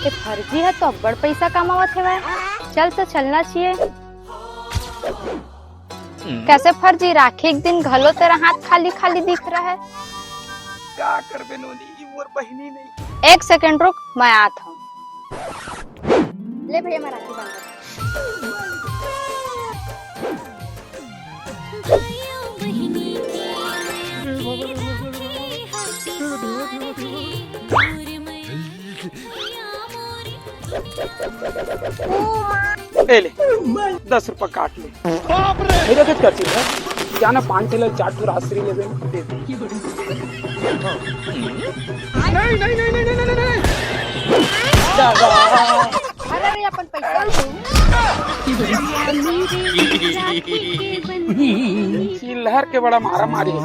ये फर्जी है तो बड़ पैसा कमावत है वह। चल तो चलना चाहिए। कैसे फर्जी राखी एक दिन घलो तेरा हाथ खाली खाली दिख रहा है। क्या कर बेनोनी मोर बहिनी नहीं। एक सेकंड रुक, मैं आता हूँ। ले भैया मैं राखी बांध। ले 10 रुपया काट ले। मेरा कुछ करती है क्या ना 5 किलो चाट पूरा आश्री ले दे दे। नहीं नहीं नहीं नहीं नहीं नहीं अरे अरे अपन पैसा लहर के बड़ा मारा मारी है।